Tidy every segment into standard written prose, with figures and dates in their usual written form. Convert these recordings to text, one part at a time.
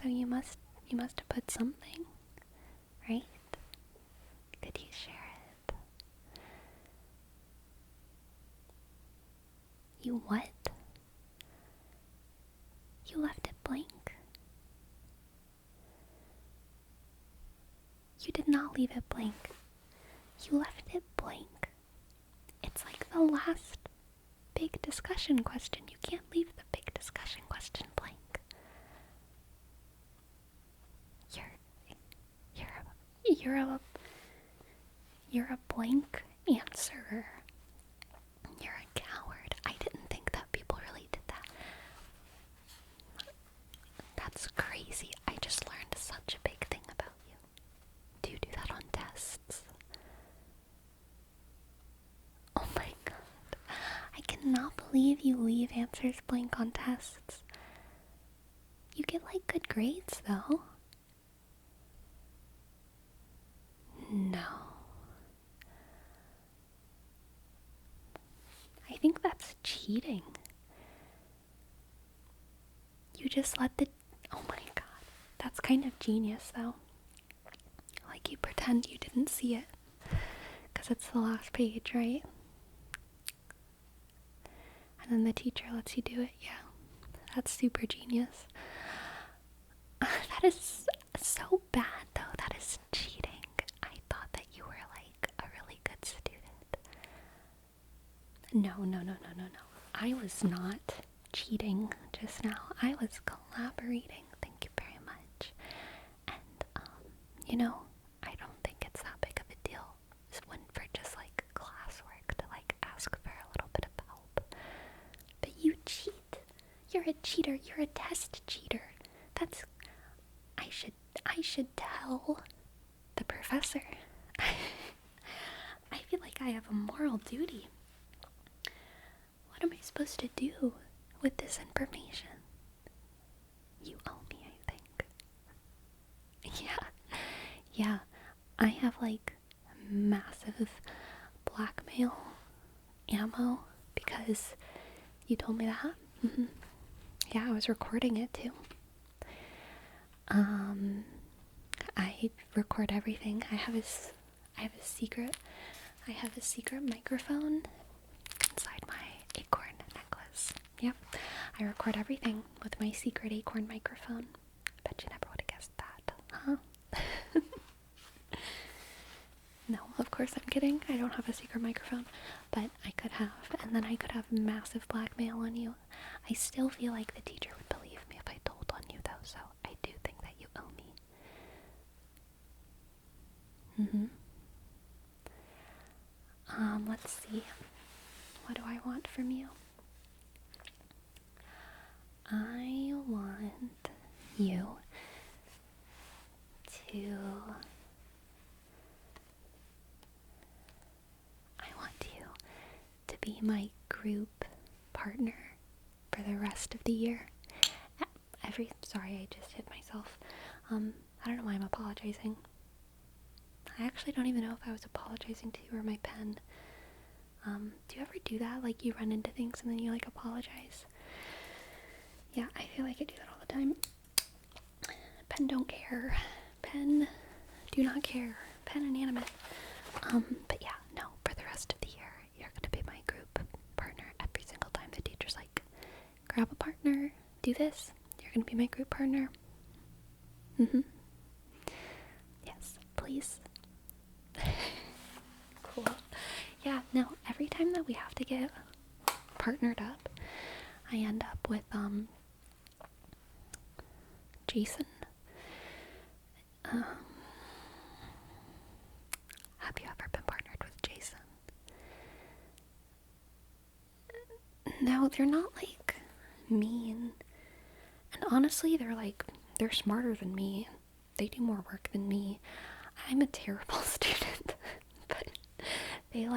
So you must have put something, right? Could you share it? You what? You left it blank. You did not leave it blank. You left it blank. It's like the last big discussion question. You can't leave the big discussion question blank. You're a blank answerer. You're a coward. I didn't think that people really did that. That's crazy. I just learned such a big thing about you. Do you do that on tests? Oh my god. I cannot believe you leave answers blank on tests. You get like good grades though. No. I think that's cheating. You just let the... Oh my god. That's kind of genius though. Like you pretend you didn't see it. Because it's the last page, right? And then the teacher lets you do it. Yeah. That's super genius. That is so bad though. That is cheating. I thought that you were like a really good student. No. I was not cheating just now. I was collaborating. Thank you very much. And, I don't think it's that big of a deal. It's when for just like classwork to like ask for a little bit of help. But you cheat. You're a cheater. You're a test cheater. I should tell the professor. I feel like I have a moral duty. What am I supposed to do with this information? You owe me, I think. Yeah. I have like massive blackmail ammo because you told me that. Yeah, I was recording it too. I record everything. I have a secret microphone inside my acorn necklace. Yep. I record everything with my secret acorn microphone. Bet you never would have guessed that, huh? No, of course I'm kidding. I don't have a secret microphone, but I could have, and then I could have massive blackmail on you. I still feel like the teacher would believe me if I told on you though, so I do think that you owe me. Let's see. What do I want from you? I want you to be my group partner for the rest of the year. Sorry, I just hit myself. I don't know why I'm apologizing. I actually don't even know if I was apologizing to you or my pen. Do you ever do that? Like you run into things and then you like apologize? Yeah, I feel like I do that all the time. Pen don't care. Pen do not care. Pen inanimate. But yeah, no, for the rest of the year, you're gonna be my group partner every single time the teacher's like, grab a partner, do this, you're gonna be my group partner. Yes, please. Cool. Yeah, no, every time that we have to get partnered up, I end up with, Jason. Have you ever been partnered with Jason? No, they're not, like, mean. And honestly, they're smarter than me. They do more work than me. I'm a terrible student. But they,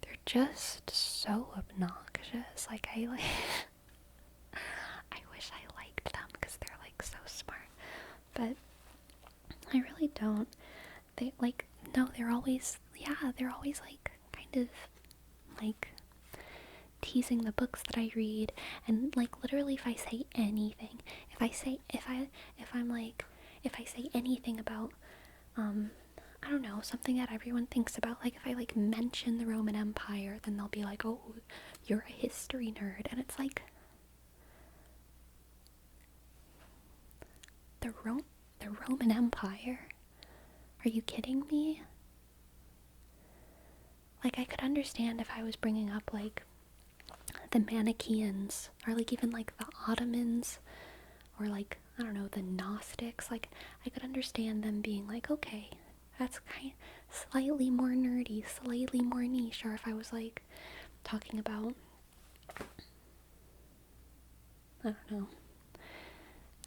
they're just so obnoxious. I wish I liked them because they're, so smart. But I really don't. They're always, kind of, teasing the books that I read, and like literally if I say anything, if I say anything about I don't know, something that everyone thinks about, like if I like mention the Roman Empire, then they'll be like, "Oh, you're a history nerd." And it's like the Roman Empire? Are you kidding me? Like, I could understand if I was bringing up like the Manichaeans, or like even like the Ottomans, or like, I don't know, the Gnostics. Like, I could understand them being like, okay, that's kind of slightly more nerdy, slightly more niche. Or if I was like talking about, I don't know,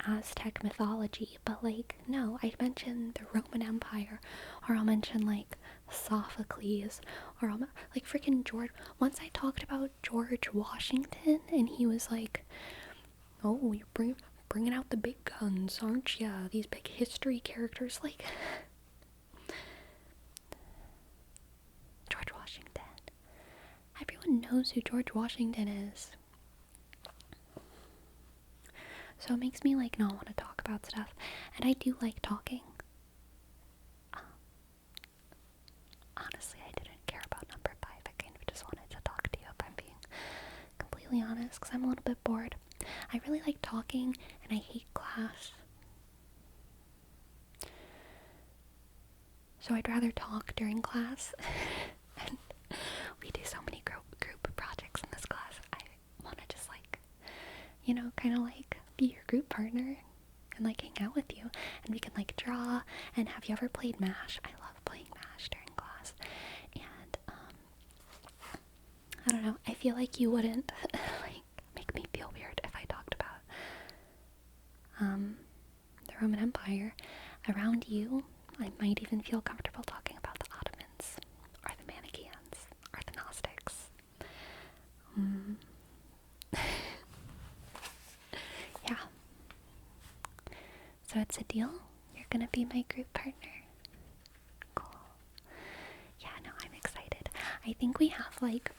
Aztec mythology, but like, no, I'd mention the Roman Empire, or I'll mention like Sophocles, or I'll like freaking George. Once I talked about George Washington, and he was like, "Oh, you're bringing out the big guns, aren't ya? These big history characters." Like, George Washington. Everyone knows who George Washington is. So it makes me like not want to talk about stuff. And I do like talking. Honestly, I didn't care about number 5. I kind of just wanted to talk to you, if I'm being completely honest, because I'm a little bit bored. I really like talking, and I hate class. So I'd rather talk during class. And we do so many group projects in this class. I want to just like, you know, kind of like be your group partner and like hang out with you, and we can like draw. And have you ever played MASH? I love playing MASH during class. And I don't know, I feel like you wouldn't like make me feel weird if I talked about the Roman Empire around you. I might even feel comfortable talking about the Ottomans, or the Manichaeans, or the Gnostics. Yeah. So it's a deal? You're gonna be my group partner? Cool. Yeah, no, I'm excited. I think we have like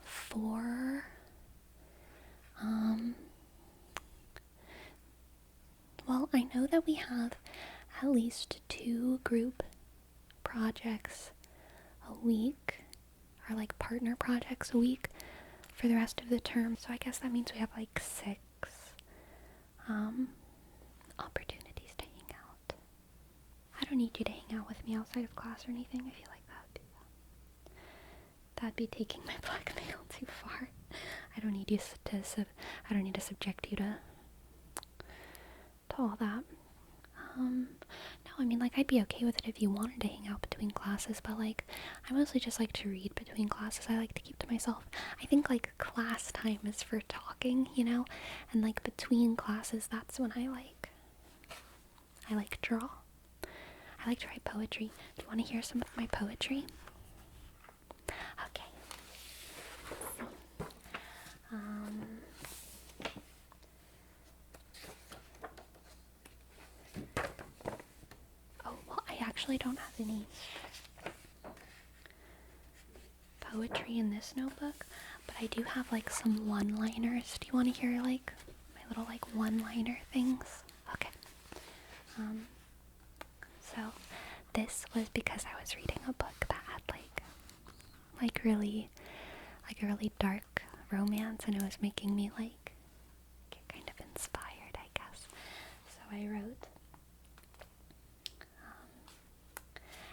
4, well, I know that we have at least 2 group projects a week, or like partner projects a week for the rest of the term. So I guess that means we have like 6 opportunities to hang out. I don't need you to hang out with me outside of class or anything. I feel like that'd be taking my blackmail too far. I don't need you I don't need to subject you to all that. No, I mean, like, I'd be okay with it if you wanted to hang out between classes, but like, I mostly just like to read between classes. I like to keep to myself. I think like class time is for talking, you know, and like between classes, that's when I like draw. I like to write poetry. Do you want to hear some of my poetry? Okay. Let's see. Oh, well, I actually don't have any poetry in this notebook, but I do have like some one-liners. Do you want to hear like my little like one-liner things? Okay. So this was because I was reading a book that had like a really dark romance, and it was making me like get kind of inspired, I guess. So I wrote,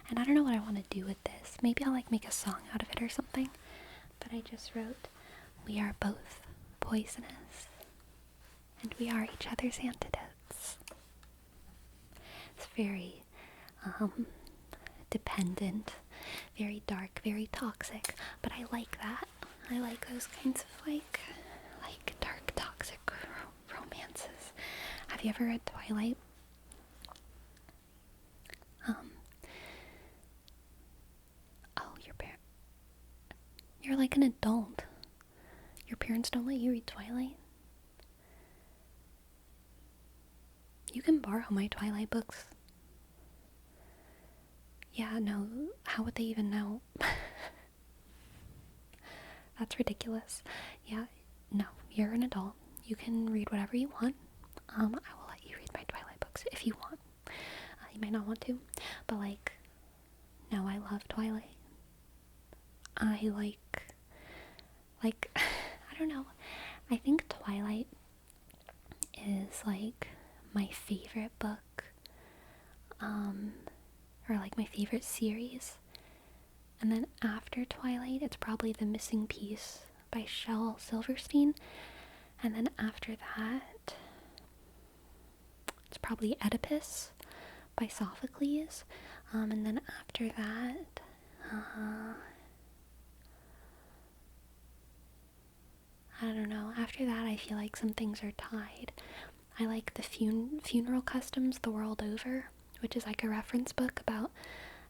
and I don't know what I want to do with this. Maybe I'll like make a song out of it or something. But I just wrote, "We are both poisonous, and we are each other's antidotes." It's very dependent, very dark, very toxic, but I like that. I like those kinds of like dark, toxic romances. Have you ever read Twilight? Oh, you're like an adult. Your parents don't let you read Twilight? You can borrow my Twilight books. Yeah, no, how would they even know? That's ridiculous. Yeah, no, you're an adult. You can read whatever you want. I will let you read my Twilight books if you want. You might not want to, but like, no, I love Twilight. I like, I don't know. I think Twilight is like my favorite book, or like my favorite series. And then after Twilight, it's probably The Missing Piece by Shel Silverstein. And then after that, it's probably Oedipus by Sophocles. And then after that, I don't know. After that, I feel like some things are tied. I like the Funeral Customs the World Over, which is like a reference book about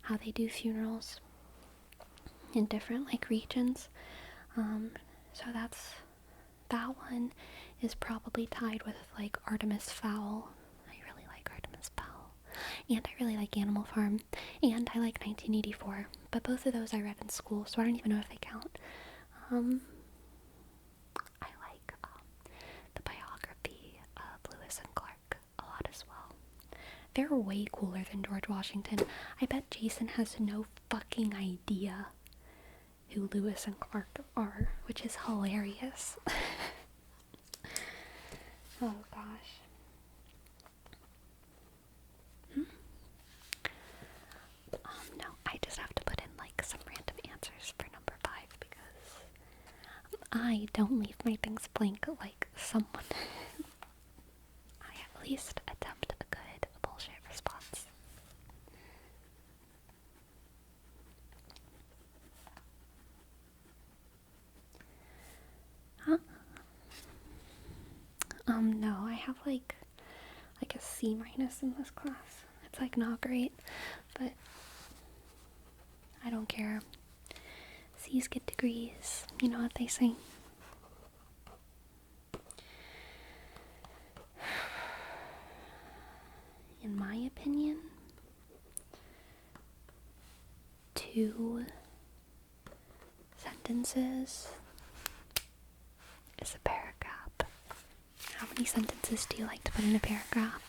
how they do funerals in different like regions. So that one is probably tied with like Artemis Fowl. I really like Artemis Fowl. And I really like Animal Farm. And I like 1984. But both of those I read in school, so I don't even know if they count. I like the biography of Lewis and Clark a lot as well. They're way cooler than George Washington. I bet Jason has no fucking idea who Lewis and Clark are, which is hilarious. Oh gosh. No, I just have to put in like some random answers for number 5 because I don't leave my things blank like someone. I at least attempt a good bullshit response. Huh? No, I have like a C- in this class. It's like not great, but I don't care. C's get degrees. You know what they say. In my opinion, 2 sentences is a paragraph. How many sentences do you like to put in a paragraph?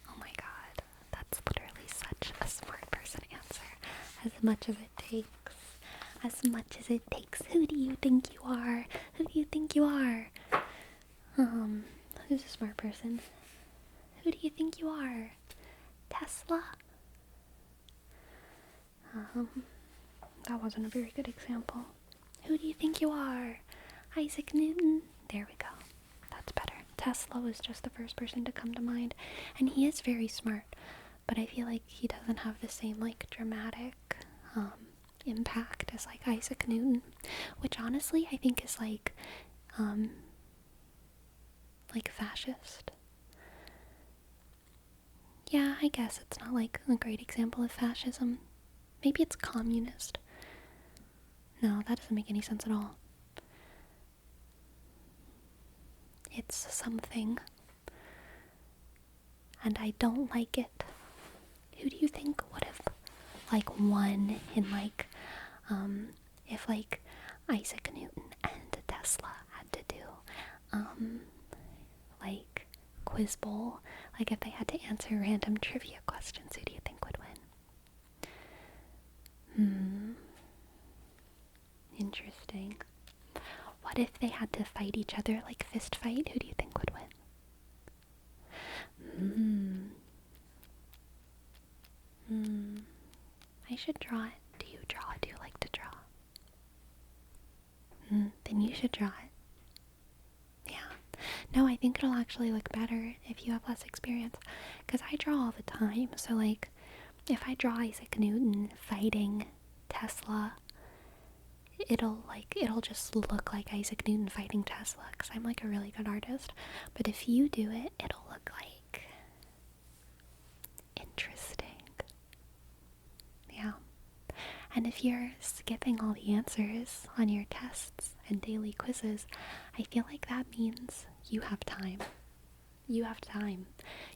Oh my god, that's literally such a smart person answer. As much as it takes. As much as it takes. Who do you think you are? Who do you think you are? Who's a smart person? Who do you think you are? Tesla? That wasn't a very good example. Who do you think you are? Isaac Newton? There we go. That's better. Tesla was just the first person to come to mind, and he is very smart, but I feel like he doesn't have the same like dramatic impact as like Isaac Newton, which honestly I think is like fascist. Yeah, I guess it's not like a great example of fascism. Maybe it's communist. No, that doesn't make any sense at all. It's something, and I don't like it. Who do you think would have like won in like if like Isaac Newton and Tesla had to do like quiz bowl, like if they had to answer random trivia questions, who do you think would win? Interesting. What if they had to fight each other, like fist fight? Who do you think would win? I should draw it. Do you draw? Do you like to draw? Then you should draw it. Yeah. No, I think it'll actually look better if you have less experience. Because I draw all the time. So, like, if I draw Isaac Newton fighting Tesla, it'll just look like Isaac Newton fighting Tesla. Because I'm, like, a really good artist. But if you do it, it'll look like interesting. Yeah. And if you're skipping all the answers on your tests and daily quizzes, I feel like that means you have time. You have time.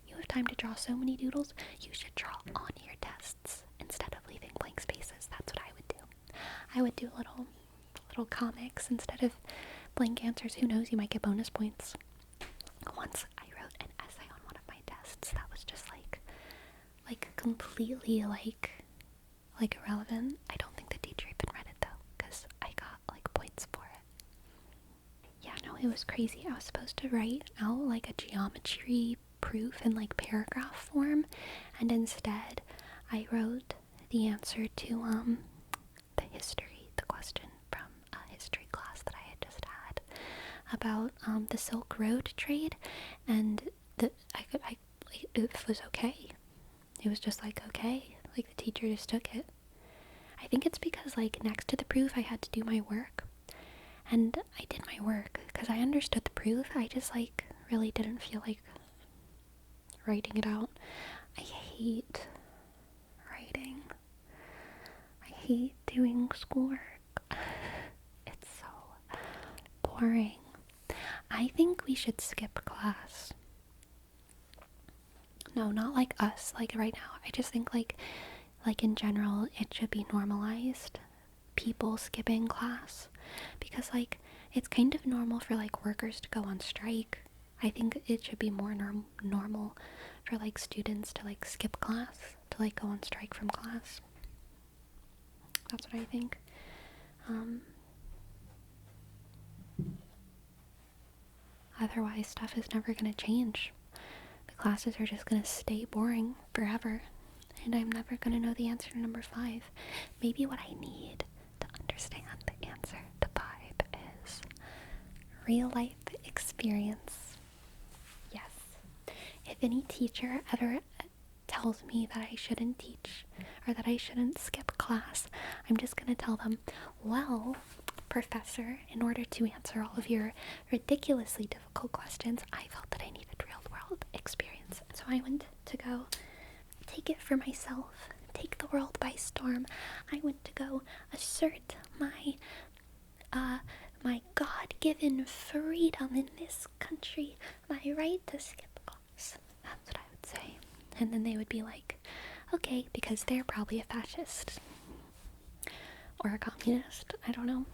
You have time to draw so many doodles. You should draw on your tests instead of leaving blank spaces. That's what I would do. I would do little comics instead of blank answers. Who knows, you might get bonus points. Once I wrote an essay on one of my tests that was just like completely like irrelevant. I don't think the teacher even read it though, because I got like points for it. Yeah, no, it was crazy. I was supposed to write out like a geometry proof in like paragraph form, and instead I wrote the answer to the question from a history class that I had just had about the Silk Road trade, and it was okay. It was just like okay, like the teacher just took it. I think it's because like next to the proof I had to do my work, and I did my work because I understood the proof. I just like really didn't feel like writing it out. I hate writing. I hate doing schoolwork. It's so boring. I think we should skip class. No, not like us, like right now. I just think like in general it should be normalized, people skipping class, because like it's kind of normal for like workers to go on strike. I think it should be more normal for like students to like skip class, to like go on strike from class. That's what I think. Otherwise stuff is never going to change. The classes are just going to stay boring forever, and I'm never going to know the answer to number 5. Maybe what I need to understand the answer to 5 is real life experience. Yes. If any teacher ever tells me that I shouldn't teach or that I shouldn't skip class, I'm just going to tell them, well, professor, in order to answer all of your ridiculously difficult questions, I felt that I needed real world experience. So I went to go take it for myself, take the world by storm. I went to go assert my God-given freedom in this country, my right to skip class. That's what I would say. And then they would be like, okay, because they're probably a fascist or a communist. I don't know.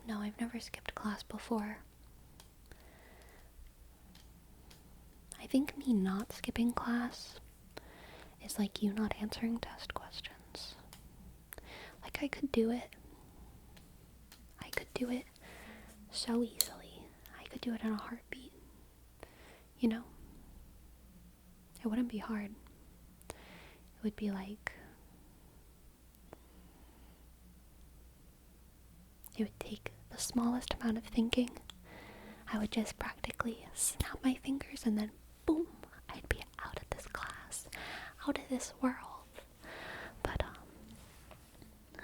No, I've never skipped class before. I think me not skipping class is like you not answering test questions. Like I could do it. I could do it so easily. I could do it in a heartbeat. You know? It wouldn't be hard. It would be like, it would take the smallest amount of thinking. I would just practically snap my fingers and then boom, I'd be out of this class, out of this world. But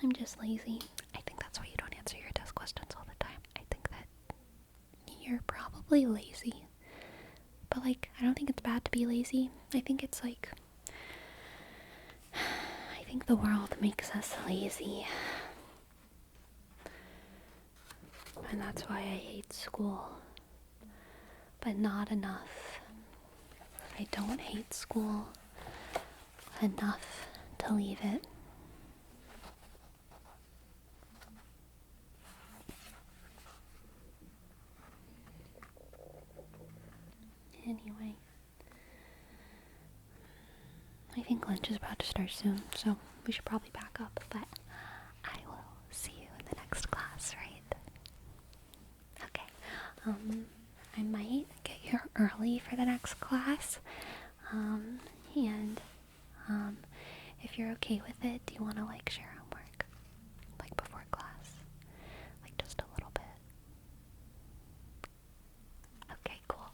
I'm just lazy. I think that's why you don't answer your test questions all the time. I think that you're probably lazy. But like, I don't think it's bad to be lazy. I think it's like, I think the world makes us lazy. And that's why I hate school. But not enough. I don't hate school enough to leave it. Anyway, I think lunch is about to start soon, so we should probably back up, but I will see you in the next class, right? Okay, I might get here early for the next class, and if you're okay with it, do you want to like share homework, like before class, like just a little bit? Okay, cool.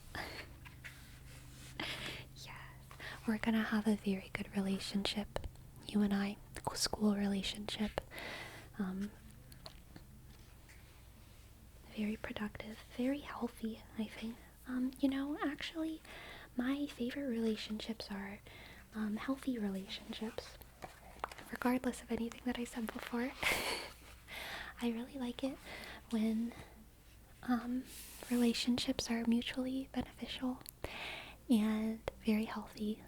Yes, we're gonna have a very good relationship, you and I, school relationship. Very productive, very healthy, I think. Actually, my favorite relationships are healthy relationships, regardless of anything that I said before. I really like it when relationships are mutually beneficial and very healthy.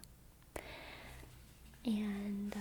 And